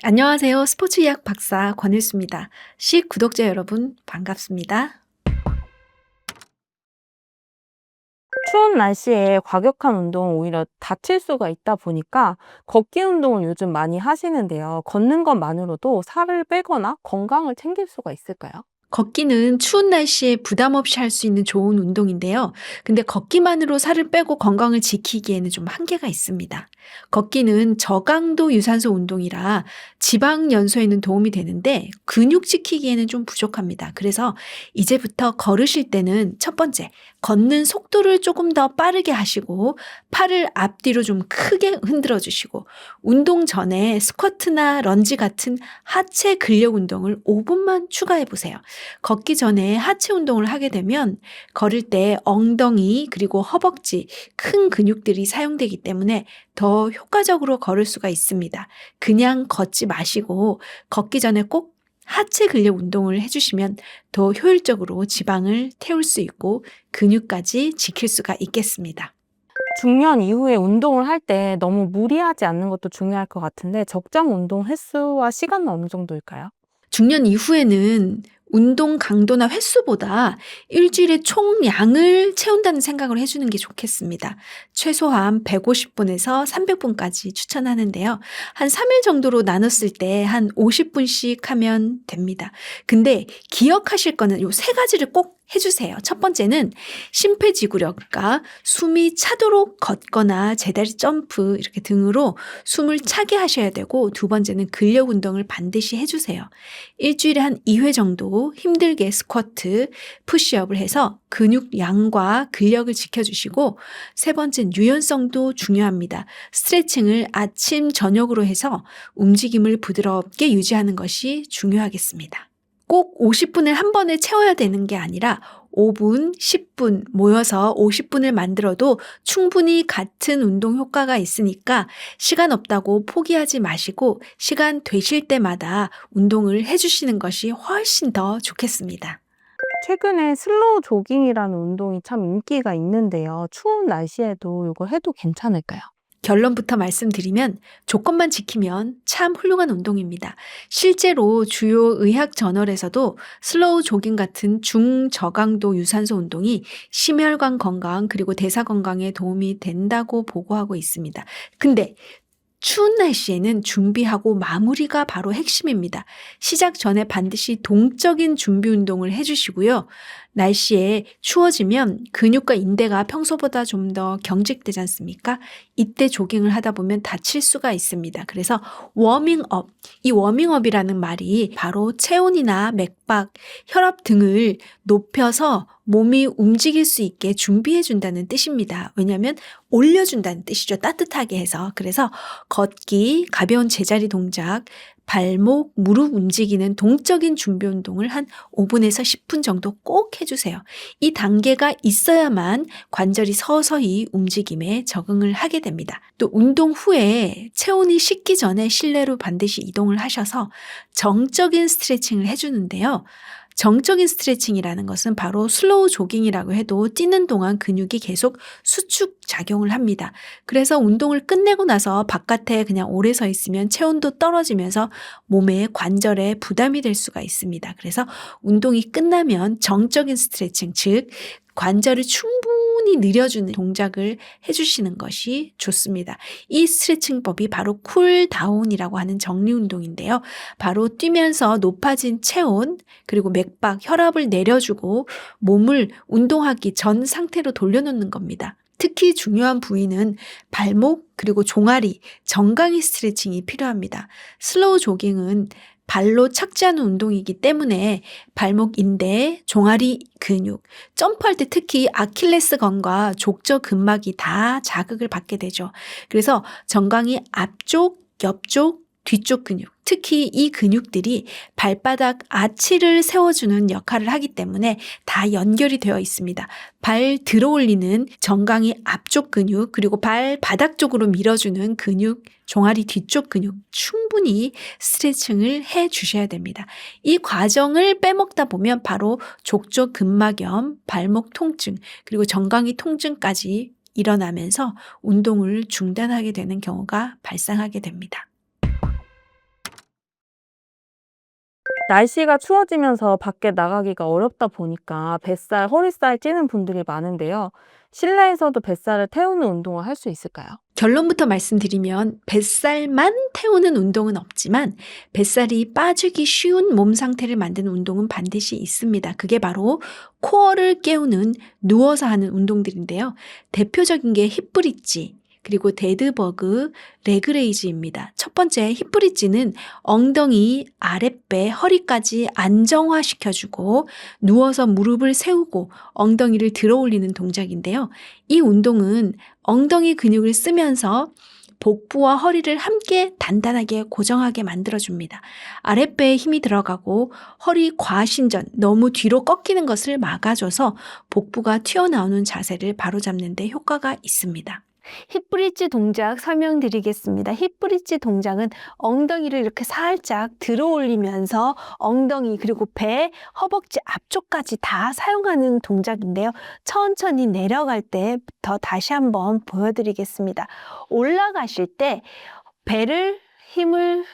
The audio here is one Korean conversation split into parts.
안녕하세요. 스포츠의학 박사 권일수입니다. 시 구독자 여러분 반갑습니다. 추운 날씨에 과격한 운동은 오히려 다칠 수가 있다 보니까 걷기 운동을 요즘 많이 하시는데요. 걷는 것만으로도 살을 빼거나 건강을 챙길 수가 있을까요? 걷기는 추운 날씨에 부담 없이 할 수 있는 좋은 운동인데요. 근데 걷기만으로 살을 빼고 건강을 지키기에는 좀 한계가 있습니다. 걷기는 저강도 유산소 운동이라 지방 연소에는 도움이 되는데 근육 지키기에는 좀 부족합니다. 그래서 이제부터 걸으실 때는 첫 번째, 걷는 속도를 조금 더 빠르게 하시고 팔을 앞뒤로 좀 크게 흔들어 주시고 운동 전에 스쿼트나 런지 같은 하체 근력 운동을 5분만 추가해 보세요. 걷기 전에 하체 운동을 하게 되면 걸을 때 엉덩이 그리고 허벅지 큰 근육들이 사용되기 때문에 더 효과적으로 걸을 수가 있습니다. 그냥 걷지 마시고 걷기 전에 꼭 하체 근력 운동을 해주시면 더 효율적으로 지방을 태울 수 있고 근육까지 지킬 수가 있겠습니다. 중년 이후에 운동을 할 때 너무 무리하지 않는 것도 중요할 것 같은데 적정 운동 횟수와 시간은 어느 정도일까요? 중년 이후에는 운동 강도나 횟수보다 일주일에 총량을 채운다는 생각을 해주는 게 좋겠습니다. 최소한 150분에서 300분까지 추천하는데요. 한 3일 정도로 나눴을 때 한 50분씩 하면 됩니다. 근데 기억하실 거는 요 세 가지를 꼭 해주세요. 첫 번째는 심폐지구력, 그러니까 숨이 차도록 걷거나 제다리 점프 이렇게 등으로 숨을 차게 하셔야 되고, 두 번째는 근력 운동을 반드시 해주세요. 일주일에 한 2회 정도 힘들게 스쿼트, 푸시업을 해서 근육량과 근력을 지켜주시고, 세 번째는 유연성도 중요합니다. 스트레칭을 아침, 저녁으로 해서 움직임을 부드럽게 유지하는 것이 중요하겠습니다. 꼭 50분을 한 번에 채워야 되는 게 아니라 5분, 10분 모여서 50분을 만들어도 충분히 같은 운동 효과가 있으니까 시간 없다고 포기하지 마시고 시간 되실 때마다 운동을 해주시는 것이 훨씬 더 좋겠습니다. 최근에 슬로우 조깅이라는 운동이 참 인기가 있는데요. 추운 날씨에도 이거 해도 괜찮을까요? 결론부터 말씀드리면 조건만 지키면 참 훌륭한 운동입니다. 실제로 주요 의학 저널에서도 슬로우 조깅 같은 중저강도 유산소 운동이 심혈관 건강 그리고 대사 건강에 도움이 된다고 보고하고 있습니다. 근데 추운 날씨에는 준비하고 마무리가 바로 핵심입니다. 시작 전에 반드시 동적인 준비 운동을 해주시고요. 날씨에 추워지면 근육과 인대가 평소보다 좀 더 경직되지 않습니까? 이때 조깅을 하다 보면 다칠 수가 있습니다. 그래서 워밍업, 이 워밍업이라는 말이 바로 체온이나 맥박, 혈압 등을 높여서 몸이 움직일 수 있게 준비해 준다는 뜻입니다. 왜냐하면 올려준다는 뜻이죠. 따뜻하게 해서. 그래서 걷기, 가벼운 제자리 동작, 발목, 무릎 움직이는 동적인 준비 운동을 한 5분에서 10분 정도 꼭 해주세요. 이 단계가 있어야만 관절이 서서히 움직임에 적응을 하게 됩니다. 또 운동 후에 체온이 식기 전에 실내로 반드시 이동을 하셔서 정적인 스트레칭을 해주는데요. 정적인 스트레칭이라는 것은 바로 슬로우 조깅이라고 해도 뛰는 동안 근육이 계속 수축 작용을 합니다. 그래서 운동을 끝내고 나서 바깥에 그냥 오래 서 있으면 체온도 떨어지면서 몸에 관절에 부담이 될 수가 있습니다. 그래서 운동이 끝나면 정적인 스트레칭, 즉 관절을 충분히 늘려주는 동작을 해주시는 것이 좋습니다. 이 스트레칭법이 바로 쿨다운이라고 하는 정리 운동인데요. 바로 뛰면서 높아진 체온 그리고 맥박, 혈압을 내려주고 몸을 운동하기 전 상태로 돌려놓는 겁니다. 특히 중요한 부위는 발목 그리고 종아리, 정강이 스트레칭이 필요합니다. 슬로우 조깅은 발로 착지하는 운동이기 때문에 발목 인대, 종아리 근육, 점프할 때 특히 아킬레스건과 족저 근막이 다 자극을 받게 되죠. 그래서 정강이 앞쪽, 옆쪽, 뒤쪽 근육, 특히 이 근육들이 발바닥 아치를 세워주는 역할을 하기 때문에 다 연결이 되어 있습니다. 발 들어 올리는 정강이 앞쪽 근육, 그리고 발 바닥 쪽으로 밀어주는 근육, 종아리 뒤쪽 근육 충분히 스트레칭을 해 주셔야 됩니다. 이 과정을 빼먹다 보면 바로 족저 근막염, 발목 통증, 그리고 정강이 통증까지 일어나면서 운동을 중단하게 되는 경우가 발생하게 됩니다. 날씨가 추워지면서 밖에 나가기가 어렵다 보니까 뱃살, 허리살 찌는 분들이 많은데요. 실내에서도 뱃살을 태우는 운동을 할 수 있을까요? 결론부터 말씀드리면 뱃살만 태우는 운동은 없지만 뱃살이 빠지기 쉬운 몸 상태를 만드는 운동은 반드시 있습니다. 그게 바로 코어를 깨우는 누워서 하는 운동들인데요. 대표적인 게 힙브릿지, 그리고 데드버그, 레그레이즈입니다. 첫 번째 힙브릿지는 엉덩이, 아랫배, 허리까지 안정화시켜주고 누워서 무릎을 세우고 엉덩이를 들어 올리는 동작인데요. 이 운동은 엉덩이 근육을 쓰면서 복부와 허리를 함께 단단하게 고정하게 만들어줍니다. 아랫배에 힘이 들어가고 허리 과신전, 너무 뒤로 꺾이는 것을 막아줘서 복부가 튀어나오는 자세를 바로잡는 데 효과가 있습니다. 힙브릿지 동작 설명드리겠습니다. 힙브릿지 동작은 엉덩이를 이렇게 살짝 들어 올리면서 엉덩이 그리고 배, 허벅지 앞쪽까지 다 사용하는 동작인데요. 천천히 내려갈 때부터 다시 한번 보여드리겠습니다. 올라가실 때 배를 힘을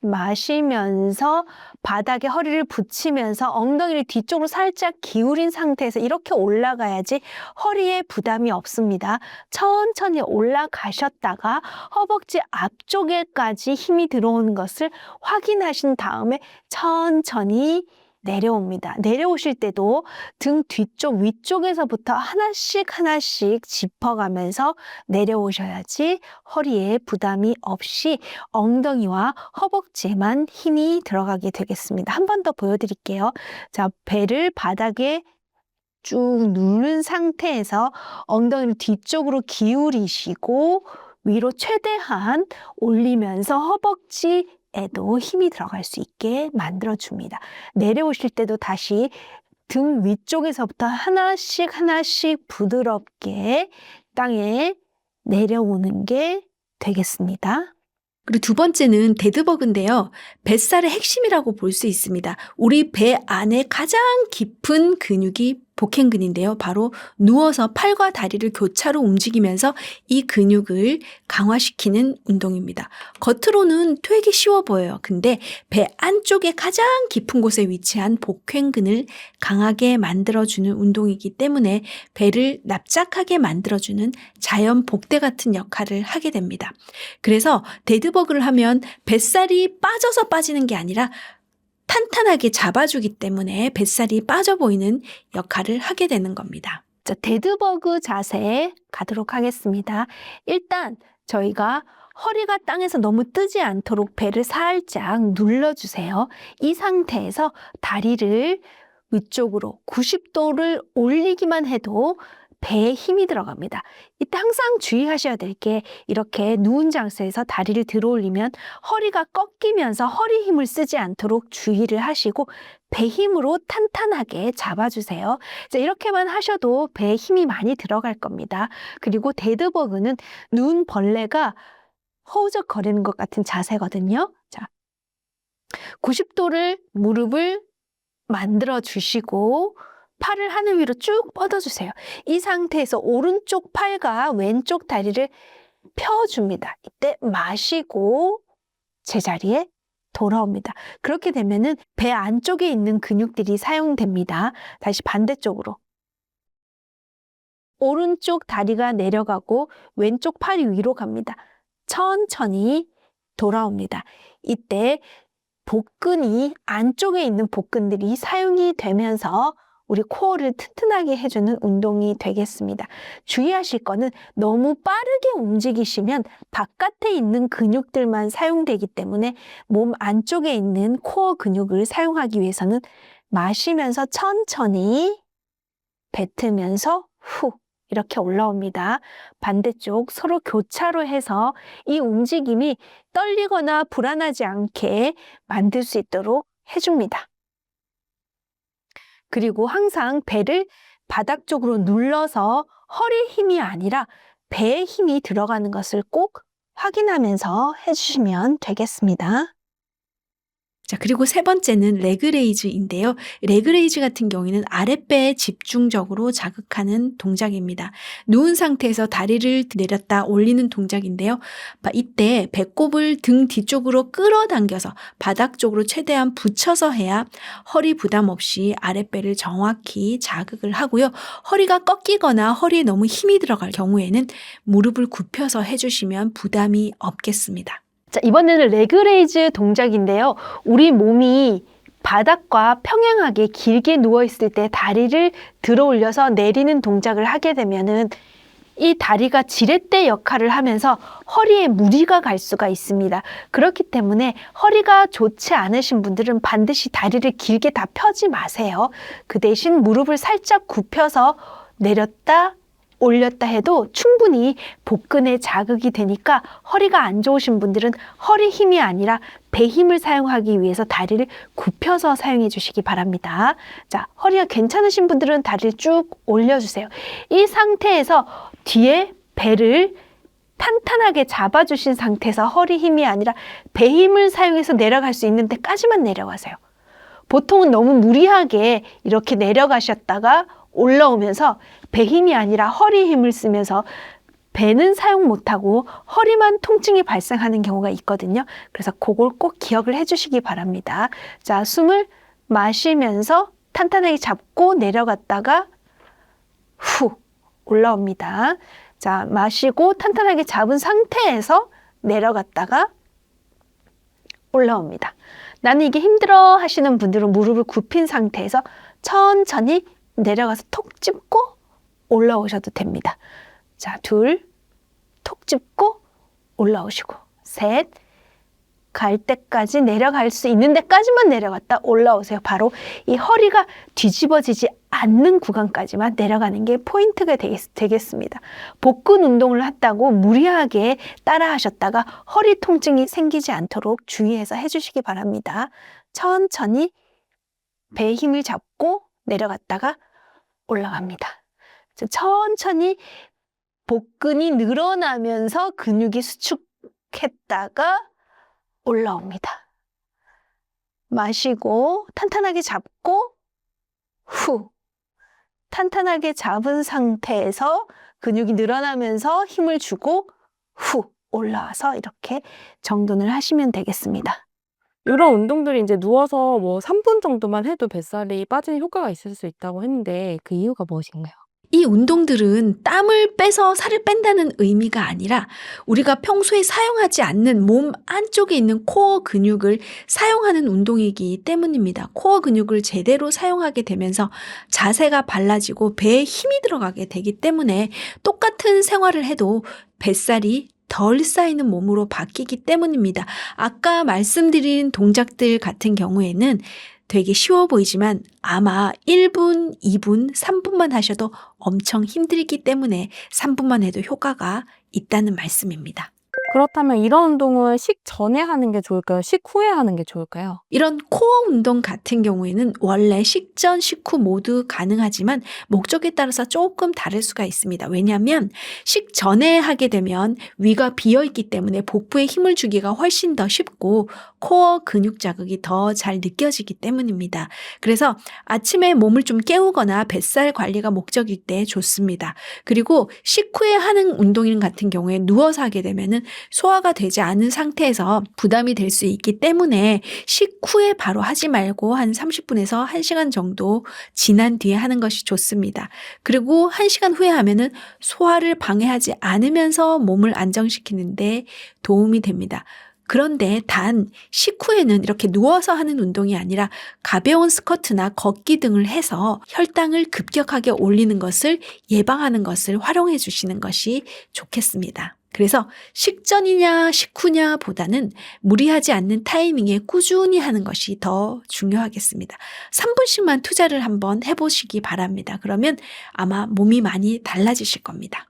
마시면서 바닥에 허리를 붙이면서 엉덩이를 뒤쪽으로 살짝 기울인 상태에서 이렇게 올라가야지 허리에 부담이 없습니다. 천천히 올라가셨다가 허벅지 앞쪽에까지 힘이 들어오는 것을 확인하신 다음에 천천히 내려옵니다. 내려오실 때도 등 뒤쪽 위쪽에서부터 하나씩 하나씩 짚어가면서 내려오셔야지 허리에 부담이 없이 엉덩이와 허벅지에만 힘이 들어가게 되겠습니다. 한 번 더 보여드릴게요. 자, 배를 바닥에 쭉 누른 상태에서 엉덩이를 뒤쪽으로 기울이시고 위로 최대한 올리면서 허벅지에도 힘이 들어갈 수 있게 만들어줍니다. 내려오실 때도 다시 등 위쪽에서부터 하나씩 하나씩 부드럽게 땅에 내려오는 게 되겠습니다. 그리고 두 번째는 데드버그인데요. 뱃살의 핵심이라고 볼 수 있습니다. 우리 배 안에 가장 깊은 근육이 복행근인데요. 바로 누워서 팔과 다리를 교차로 움직이면서 이 근육을 강화시키는 운동입니다. 겉으로는 되게 쉬워 보여요. 근데 배 안쪽에 가장 깊은 곳에 위치한 복행근을 강하게 만들어주는 운동이기 때문에 배를 납작하게 만들어주는 자연 복대 같은 역할을 하게 됩니다. 그래서 데드버그를 하면 뱃살이 빠져서 빠지는 게 아니라 탄탄하게 잡아주기 때문에 뱃살이 빠져 보이는 역할을 하게 되는 겁니다. 자, 데드버그 자세에 가도록 하겠습니다. 일단 저희가 허리가 땅에서 너무 뜨지 않도록 배를 살짝 눌러주세요. 이 상태에서 다리를 위쪽으로 90도를 올리기만 해도 배에 힘이 들어갑니다. 이때 항상 주의하셔야 될 게 이렇게 누운 장소에서 다리를 들어 올리면 허리가 꺾이면서 허리 힘을 쓰지 않도록 주의를 하시고 배 힘으로 탄탄하게 잡아주세요. 자, 이렇게만 하셔도 배에 힘이 많이 들어갈 겁니다. 그리고 데드버그는 누운 벌레가 허우적거리는 것 같은 자세거든요. 자, 90도를 무릎을 만들어 주시고 팔을 하늘 위로 쭉 뻗어주세요. 이 상태에서 오른쪽 팔과 왼쪽 다리를 펴줍니다. 이때 마시고 제자리에 돌아옵니다. 그렇게 되면은 배 안쪽에 있는 근육들이 사용됩니다. 다시 반대쪽으로. 오른쪽 다리가 내려가고 왼쪽 팔이 위로 갑니다. 천천히 돌아옵니다. 이때 복근이 안쪽에 있는 복근들이 사용이 되면서 우리 코어를 튼튼하게 해주는 운동이 되겠습니다. 주의하실 거는 너무 빠르게 움직이시면 바깥에 있는 근육들만 사용되기 때문에 몸 안쪽에 있는 코어 근육을 사용하기 위해서는 마시면서 천천히 뱉으면서 후 이렇게 올라옵니다. 반대쪽 서로 교차로 해서 이 움직임이 떨리거나 불안하지 않게 만들 수 있도록 해줍니다. 그리고 항상 배를 바닥 쪽으로 눌러서 허리 힘이 아니라 배에 힘이 들어가는 것을 꼭 확인하면서 해주시면 되겠습니다. 자, 그리고 세 번째는 레그레이즈인데요. 레그레이즈 같은 경우에는 아랫배에 집중적으로 자극하는 동작입니다. 누운 상태에서 다리를 내렸다 올리는 동작인데요. 이때 배꼽을 등 뒤쪽으로 끌어당겨서 바닥 쪽으로 최대한 붙여서 해야 허리 부담 없이 아랫배를 정확히 자극을 하고요. 허리가 꺾이거나 허리에 너무 힘이 들어갈 경우에는 무릎을 굽혀서 해주시면 부담이 없겠습니다. 자, 이번에는 레그레이즈 동작인데요. 우리 몸이 바닥과 평행하게 길게 누워있을 때 다리를 들어 올려서 내리는 동작을 하게 되면은 이 다리가 지렛대 역할을 하면서 허리에 무리가 갈 수가 있습니다. 그렇기 때문에 허리가 좋지 않으신 분들은 반드시 다리를 길게 다 펴지 마세요. 그 대신 무릎을 살짝 굽혀서 내렸다 올렸다 해도 충분히 복근에 자극이 되니까 허리가 안 좋으신 분들은 허리 힘이 아니라 배 힘을 사용하기 위해서 다리를 굽혀서 사용해 주시기 바랍니다. 자, 허리가 괜찮으신 분들은 다리를 쭉 올려주세요. 이 상태에서 뒤에 배를 탄탄하게 잡아주신 상태에서 허리 힘이 아니라 배 힘을 사용해서 내려갈 수 있는 데까지만 내려가세요. 보통은 너무 무리하게 이렇게 내려가셨다가 올라오면서 배 힘이 아니라 허리 힘을 쓰면서 배는 사용 못하고 허리만 통증이 발생하는 경우가 있거든요. 그래서 그걸 꼭 기억을 해주시기 바랍니다. 자, 숨을 마시면서 탄탄하게 잡고 내려갔다가 후 올라옵니다. 자, 마시고 탄탄하게 잡은 상태에서 내려갔다가 올라옵니다. 나는 이게 힘들어 하시는 분들은 무릎을 굽힌 상태에서 천천히 내려가서 톡 짚고 올라오셔도 됩니다. 자, 둘, 톡 짚고 올라오시고, 셋, 갈 때까지 내려갈 수 있는 데까지만 내려갔다 올라오세요. 바로 이 허리가 뒤집어지지 않는 구간까지만 내려가는 게 포인트가 되겠습니다. 복근 운동을 한다고 무리하게 따라 하셨다가 허리 통증이 생기지 않도록 주의해서 해주시기 바랍니다. 천천히 배에 힘을 잡고 내려갔다가 올라갑니다. 천천히 복근이 늘어나면서 근육이 수축했다가 올라옵니다. 마시고 탄탄하게 잡고 후 탄탄하게 잡은 상태에서 근육이 늘어나면서 힘을 주고 후 올라와서 이렇게 정돈을 하시면 되겠습니다. 이런 운동들이 이제 누워서 뭐 3분 정도만 해도 뱃살이 빠지는 효과가 있을 수 있다고 했는데 그 이유가 무엇인가요? 이 운동들은 땀을 빼서 살을 뺀다는 의미가 아니라 우리가 평소에 사용하지 않는 몸 안쪽에 있는 코어 근육을 사용하는 운동이기 때문입니다. 코어 근육을 제대로 사용하게 되면서 자세가 발라지고 배에 힘이 들어가게 되기 때문에 똑같은 생활을 해도 뱃살이 덜 쌓이는 몸으로 바뀌기 때문입니다. 아까 말씀드린 동작들 같은 경우에는 되게 쉬워 보이지만 아마 1분, 2분, 3분만 하셔도 엄청 힘들기 때문에 3분만 해도 효과가 있다는 말씀입니다. 그렇다면 이런 운동을 식전에 하는 게 좋을까요? 식후에 하는 게 좋을까요? 이런 코어 운동 같은 경우에는 원래 식전, 식후 모두 가능하지만 목적에 따라서 조금 다를 수가 있습니다. 왜냐하면 식전에 하게 되면 위가 비어있기 때문에 복부에 힘을 주기가 훨씬 더 쉽고 코어 근육 자극이 더 잘 느껴지기 때문입니다. 그래서 아침에 몸을 좀 깨우거나 뱃살 관리가 목적일 때 좋습니다. 그리고 식후에 하는 운동 같은 경우에 누워서 하게 되면은 소화가 되지 않은 상태에서 부담이 될 수 있기 때문에 식후에 바로 하지 말고 한 30분에서 1시간 정도 지난 뒤에 하는 것이 좋습니다. 그리고 1시간 후에 하면은 소화를 방해하지 않으면서 몸을 안정시키는데 도움이 됩니다. 그런데 단 식후에는 이렇게 누워서 하는 운동이 아니라 가벼운 스쿼트나 걷기 등을 해서 혈당을 급격하게 올리는 것을 예방하는 것을 활용해 주시는 것이 좋겠습니다. 그래서 식전이냐 식후냐 보다는 무리하지 않는 타이밍에 꾸준히 하는 것이 더 중요하겠습니다. 3분씩만 투자를 한번 해보시기 바랍니다. 그러면 아마 몸이 많이 달라지실 겁니다.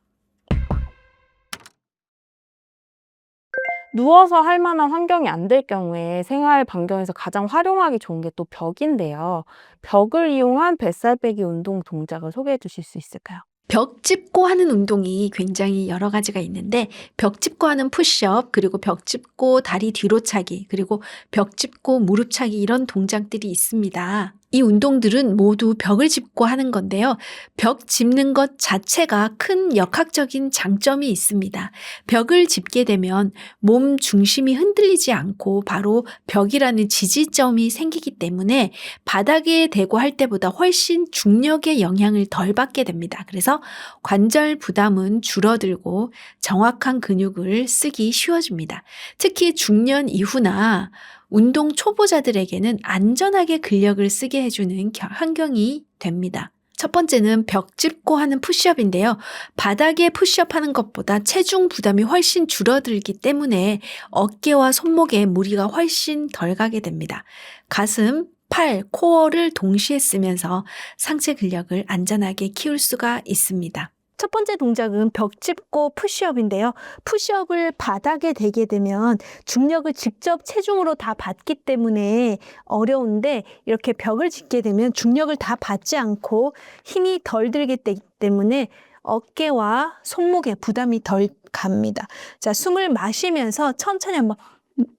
누워서 할 만한 환경이 안 될 경우에 생활 반경에서 가장 활용하기 좋은 게 또 벽인데요. 벽을 이용한 뱃살 빼기 운동 동작을 소개해 주실 수 있을까요? 벽 짚고 하는 운동이 굉장히 여러 가지가 있는데 벽 짚고 하는 푸시업, 그리고 벽 짚고 다리 뒤로 차기, 그리고 벽 짚고 무릎 차기 이런 동작들이 있습니다. 이 운동들은 모두 벽을 짚고 하는 건데요. 벽 짚는 것 자체가 큰 역학적인 장점이 있습니다. 벽을 짚게 되면 몸 중심이 흔들리지 않고 바로 벽이라는 지지점이 생기기 때문에 바닥에 대고 할 때보다 훨씬 중력의 영향을 덜 받게 됩니다. 그래서 관절 부담은 줄어들고 정확한 근육을 쓰기 쉬워집니다. 특히 중년 이후나 운동 초보자들에게는 안전하게 근력을 쓰게 해주는 환경이 됩니다. 첫 번째는 벽 짚고 하는 푸시업인데요. 바닥에 푸시업 하는 것보다 체중 부담이 훨씬 줄어들기 때문에 어깨와 손목에 무리가 훨씬 덜 가게 됩니다. 가슴, 팔, 코어를 동시에 쓰면서 상체 근력을 안전하게 키울 수가 있습니다. 첫 번째 동작은 벽 짚고 푸시업인데요. 푸시업을 바닥에 대게 되면 중력을 직접 체중으로 다 받기 때문에 어려운데 이렇게 벽을 짚게 되면 중력을 다 받지 않고 힘이 덜 들기 때문에 어깨와 손목에 부담이 덜 갑니다. 자, 숨을 마시면서 천천히 한번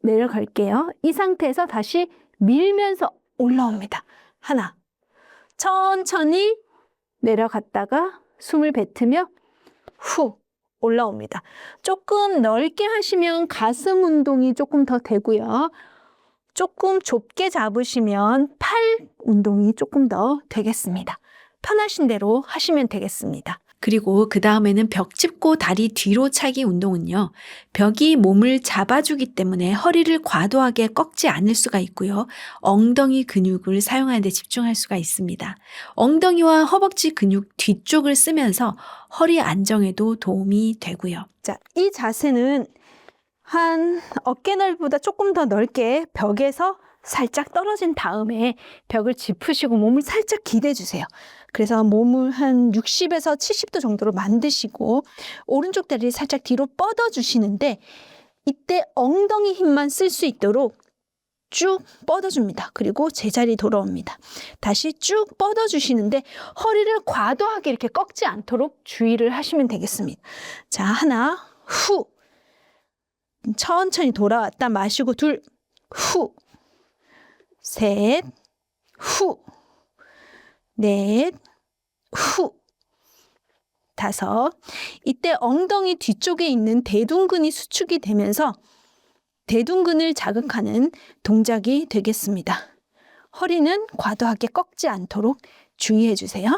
내려갈게요. 이 상태에서 다시 밀면서 올라옵니다. 하나, 천천히 내려갔다가 숨을 뱉으며 후 올라옵니다. 조금 넓게 하시면 가슴 운동이 조금 더 되고요. 조금 좁게 잡으시면 팔 운동이 조금 더 되겠습니다. 편하신 대로 하시면 되겠습니다. 그리고 그 다음에는 벽 짚고 다리 뒤로 차기 운동은요. 벽이 몸을 잡아주기 때문에 허리를 과도하게 꺾지 않을 수가 있고요. 엉덩이 근육을 사용하는 데 집중할 수가 있습니다. 엉덩이와 허벅지 근육 뒤쪽을 쓰면서 허리 안정에도 도움이 되고요. 자, 이 자세는 한 어깨 넓이보다 조금 더 넓게 벽에서 살짝 떨어진 다음에 벽을 짚으시고 몸을 살짝 기대주세요. 그래서 몸을 한 60에서 70도 정도로 만드시고 오른쪽 다리를 살짝 뒤로 뻗어주시는데 이때 엉덩이 힘만 쓸 수 있도록 쭉 뻗어줍니다. 그리고 제자리 돌아옵니다. 다시 쭉 뻗어주시는데 허리를 과도하게 이렇게 꺾지 않도록 주의를 하시면 되겠습니다. 자, 하나, 후. 천천히 돌아왔다 마시고 둘, 후. 셋, 후. 넷, 후. 다섯. 이때 엉덩이 뒤쪽에 있는 대둔근이 수축이 되면서 대둔근을 자극하는 동작이 되겠습니다. 허리는 과도하게 꺾지 않도록 주의해 주세요.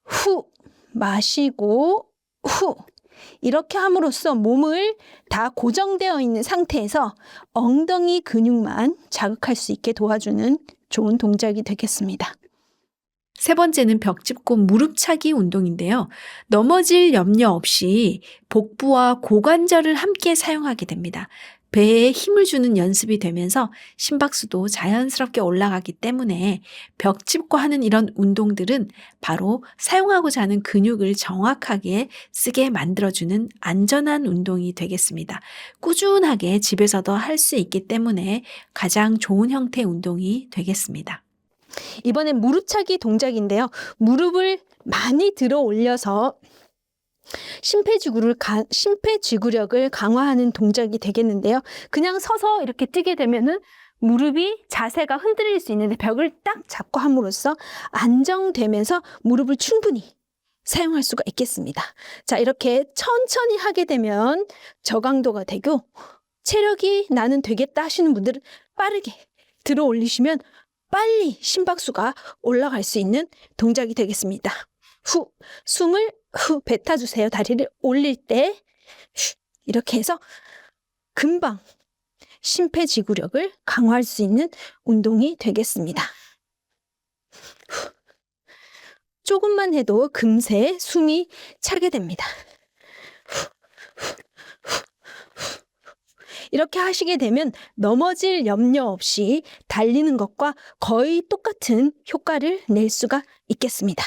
후. 마시고 후. 이렇게 함으로써 몸을 다 고정되어 있는 상태에서 엉덩이 근육만 자극할 수 있게 도와주는 좋은 동작이 되겠습니다. 세 번째는 벽 짚고 무릎 차기 운동인데요. 넘어질 염려 없이 복부와 고관절을 함께 사용하게 됩니다. 배에 힘을 주는 연습이 되면서 심박수도 자연스럽게 올라가기 때문에 벽 짚고 하는 이런 운동들은 바로 사용하고자 하는 근육을 정확하게 쓰게 만들어주는 안전한 운동이 되겠습니다. 꾸준하게 집에서도 할 수 있기 때문에 가장 좋은 형태의 운동이 되겠습니다. 이번엔 무릎차기 동작인데요. 무릎을 많이 들어 올려서 심폐지구력을 강화하는 동작이 되겠는데요. 그냥 서서 이렇게 뛰게 되면은 무릎이 자세가 흔들릴 수 있는데 벽을 딱 잡고 함으로써 안정되면서 무릎을 충분히 사용할 수가 있겠습니다. 자, 이렇게 천천히 하게 되면 저강도가 되고 체력이 나는 되겠다 하시는 분들은 빠르게 들어 올리시면 빨리 심박수가 올라갈 수 있는 동작이 되겠습니다. 후, 숨을 후 뱉어주세요. 다리를 올릴 때 이렇게 해서 금방 심폐지구력을 강화할 수 있는 운동이 되겠습니다. 후, 조금만 해도 금세 숨이 차게 됩니다. 이렇게 하시게 되면 넘어질 염려 없이 달리는 것과 거의 똑같은 효과를 낼 수가 있겠습니다.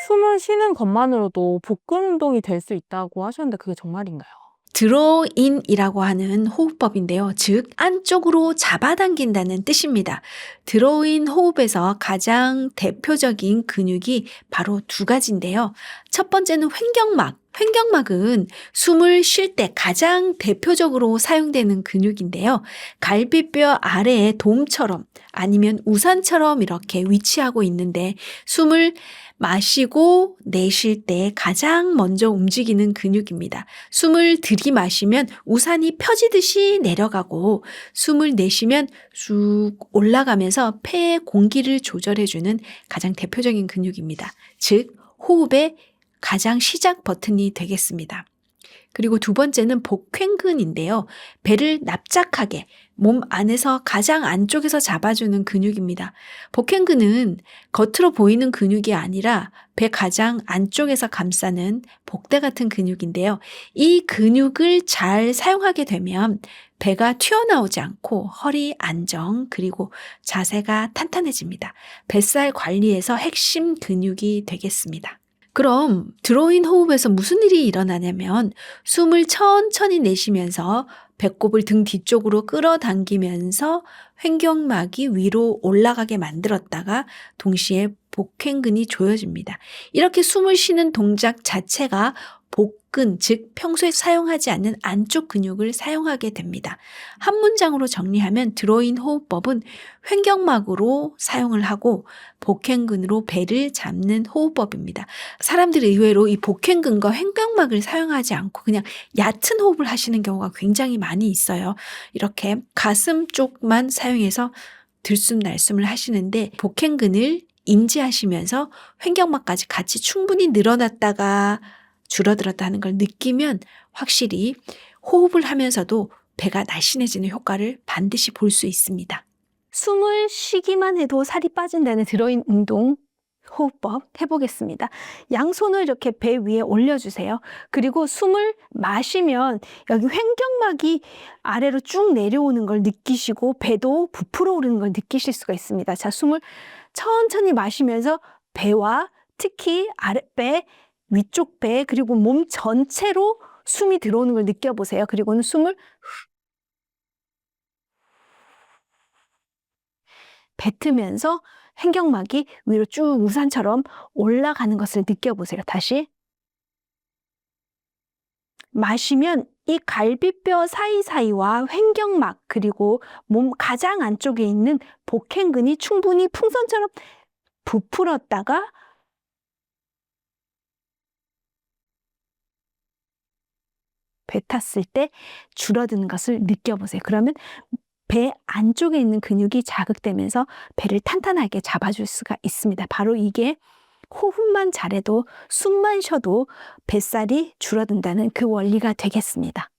숨을 쉬는 것만으로도 복근 운동이 될 수 있다고 하셨는데 그게 정말인가요? 드로인이라고 하는 호흡법인데요. 즉 안쪽으로 잡아당긴다는 뜻입니다. 드로인 호흡에서 가장 대표적인 근육이 바로 두 가지인데요. 첫 번째는 횡격막. 횡격막은 숨을 쉴 때 가장 대표적으로 사용되는 근육인데요. 갈비뼈 아래에 돔처럼 아니면 우산처럼 이렇게 위치하고 있는데 숨을 마시고 내쉴 때 가장 먼저 움직이는 근육입니다. 숨을 들이마시면 우산이 펴지듯이 내려가고 숨을 내쉬면 쑥 올라가면서 폐의 공기를 조절해주는 가장 대표적인 근육입니다. 즉 호흡의 가장 시작 버튼이 되겠습니다. 그리고 두 번째는 복횡근인데요. 배를 납작하게 몸 안에서 가장 안쪽에서 잡아주는 근육입니다. 복횡근은 겉으로 보이는 근육이 아니라 배 가장 안쪽에서 감싸는 복대 같은 근육인데요. 이 근육을 잘 사용하게 되면 배가 튀어나오지 않고 허리 안정 그리고 자세가 탄탄해집니다. 뱃살 관리에서 핵심 근육이 되겠습니다. 그럼 드로인 호흡에서 무슨 일이 일어나냐면 숨을 천천히 내쉬면서 배꼽을 등 뒤쪽으로 끌어당기면서 횡격막이 위로 올라가게 만들었다가 동시에 복횡근이 조여집니다. 이렇게 숨을 쉬는 동작 자체가 복근, 즉 평소에 사용하지 않는 안쪽 근육을 사용하게 됩니다. 한 문장으로 정리하면 드로인 호흡법은 횡격막으로 사용을 하고 복횡근으로 배를 잡는 호흡법입니다. 사람들이 의외로 이 복횡근과 횡격막을 사용하지 않고 그냥 얕은 호흡을 하시는 경우가 굉장히 많이 있어요. 이렇게 가슴 쪽만 사용해서 들숨날숨을 하시는데 복횡근을 인지하시면서 횡격막까지 같이 충분히 늘어났다가 줄어들었다 하는 걸 느끼면 확실히 호흡을 하면서도 배가 날씬해지는 효과를 반드시 볼 수 있습니다. 숨을 쉬기만 해도 살이 빠진다는 드로인 운동 호흡법 해보겠습니다. 양손을 이렇게 배 위에 올려주세요. 그리고 숨을 마시면 여기 횡격막이 아래로 쭉 내려오는 걸 느끼시고 배도 부풀어 오르는 걸 느끼실 수가 있습니다. 자, 숨을 천천히 마시면서 배와 특히 아랫배, 위쪽 배 그리고 몸 전체로 숨이 들어오는 걸 느껴보세요. 그리고는 숨을 뱉으면서 횡격막이 위로 쭉 우산처럼 올라가는 것을 느껴보세요. 다시 마시면 이 갈비뼈 사이사이와 횡격막 그리고 몸 가장 안쪽에 있는 복횡근이 충분히 풍선처럼 부풀었다가 뱉었을 때 줄어드는 것을 느껴보세요. 그러면 배 안쪽에 있는 근육이 자극되면서 배를 탄탄하게 잡아줄 수가 있습니다. 바로 이게 호흡만 잘해도 숨만 쉬어도 뱃살이 줄어든다는 그 원리가 되겠습니다.